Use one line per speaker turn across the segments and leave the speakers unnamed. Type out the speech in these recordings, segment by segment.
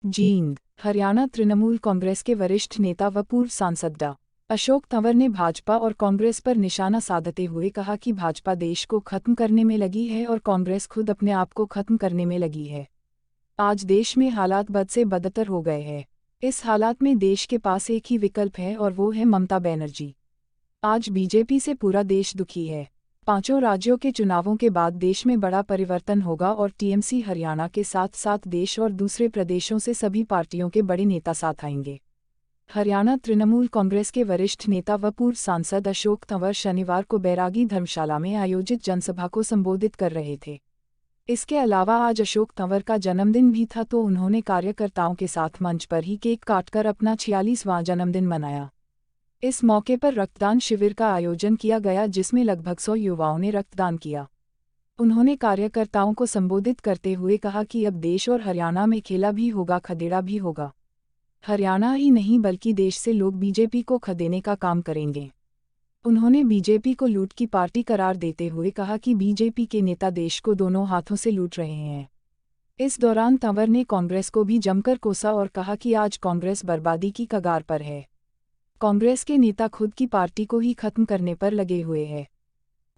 जींद, हरियाणा तृणमूल कांग्रेस के वरिष्ठ नेता व पूर्व सांसद डा. अशोक तंवर ने भाजपा और कांग्रेस पर निशाना साधते हुए कहा कि भाजपा देश को खत्म करने में लगी है और कांग्रेस खुद अपने आप को खत्म करने में लगी है। आज देश में हालात बद से बदतर हो गए हैं। इस हालात में देश के पास एक ही विकल्प है और वो है ममता बनर्जी। आज बीजेपी से पूरा देश दुखी है। 5 राज्यों के चुनावों के बाद देश में बड़ा परिवर्तन होगा और टीएमसी हरियाणा के साथ साथ देश और दूसरे प्रदेशों से सभी पार्टियों के बड़े नेता साथ आएंगे। हरियाणा तृणमूल कांग्रेस के वरिष्ठ नेता व पूर्व सांसद अशोक तंवर शनिवार को बैरागी धर्मशाला में आयोजित जनसभा को संबोधित कर रहे थे। इसके अलावा आज अशोक तंवर का जन्मदिन भी था तो उन्होंने कार्यकर्ताओं के साथ मंच पर ही केक काटकर अपना 46वां जन्मदिन मनाया। इस मौके पर रक्तदान शिविर का आयोजन किया गया जिसमें लगभग 100 युवाओं ने रक्तदान किया। उन्होंने कार्यकर्ताओं को संबोधित करते हुए कहा कि अब देश और हरियाणा में खेला भी होगा, खदेड़ा भी होगा। हरियाणा ही नहीं बल्कि देश से लोग बीजेपी को खदेड़ने का काम करेंगे। उन्होंने बीजेपी को लूट की पार्टी करार देते हुए कहा कि बीजेपी के नेता देश को दोनों हाथों से लूट रहे हैं। इस दौरान तंवर ने कांग्रेस को भी जमकर कोसा और कहा कि आज कांग्रेस बर्बादी की कगार पर है। कांग्रेस के नेता खुद की पार्टी को ही खत्म करने पर लगे हुए हैं।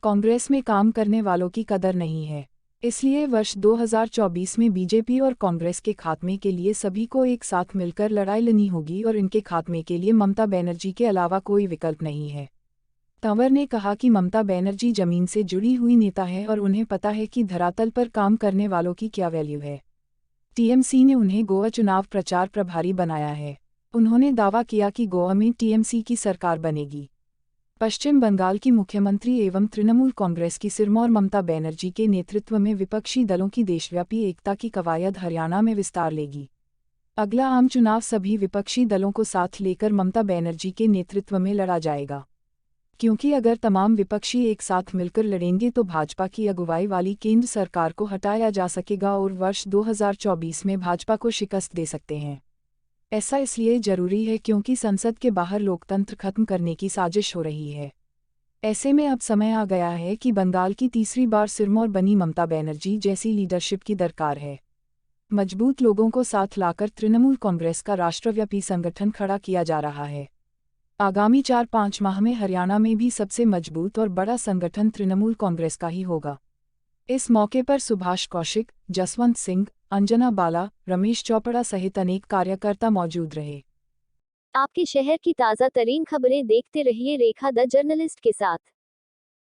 कांग्रेस में काम करने वालों की कदर नहीं है। इसलिए वर्ष 2024 में बीजेपी और कांग्रेस के खात्मे के लिए सभी को एक साथ मिलकर लड़ाई लड़नी होगी और इनके खात्मे के लिए ममता बनर्जी के अलावा कोई विकल्प नहीं है। तंवर ने कहा कि ममता बनर्जी जमीन से जुड़ी हुई नेता है और उन्हें पता है कि धरातल पर काम करने वालों की क्या वैल्यू है। टीएमसी ने उन्हें गोवा चुनाव प्रचार प्रभारी बनाया है। उन्होंने दावा किया कि गोवा में टीएमसी की सरकार बनेगी। पश्चिम बंगाल की मुख्यमंत्री एवं तृणमूल कांग्रेस की सिरमौर ममता बनर्जी के नेतृत्व में विपक्षी दलों की देशव्यापी एकता की कवायद हरियाणा में विस्तार लेगी। अगला आम चुनाव सभी विपक्षी दलों को साथ लेकर ममता बनर्जी के नेतृत्व में लड़ा जाएगा, क्योंकि अगर तमाम विपक्षी एक साथ मिलकर लड़ेंगे तो भाजपा की अगुवाई वाली केंद्र सरकार को हटाया जा सकेगा और वर्ष 2024 में भाजपा को शिकस्त दे सकते हैं। ऐसा इसलिए जरूरी है क्योंकि संसद के बाहर लोकतंत्र खत्म करने की साजिश हो रही है। ऐसे में अब समय आ गया है कि बंगाल की तीसरी बार सिरमौर बनी ममता बनर्जी जैसी लीडरशिप की दरकार है। मजबूत लोगों को साथ लाकर तृणमूल कांग्रेस का राष्ट्रव्यापी संगठन खड़ा किया जा रहा है। आगामी 4-5 माह में हरियाणा में भी सबसे मजबूत और बड़ा संगठन तृणमूल कांग्रेस का ही होगा। इस मौके पर सुभाष कौशिक, जसवंत सिंह, अंजना बाला, रमेश चोपड़ा सहित अनेक कार्यकर्ता मौजूद रहे।
आपके शहर की ताज़ा तरीन खबरें देखते रहिए रेखा द जर्नलिस्ट के साथ।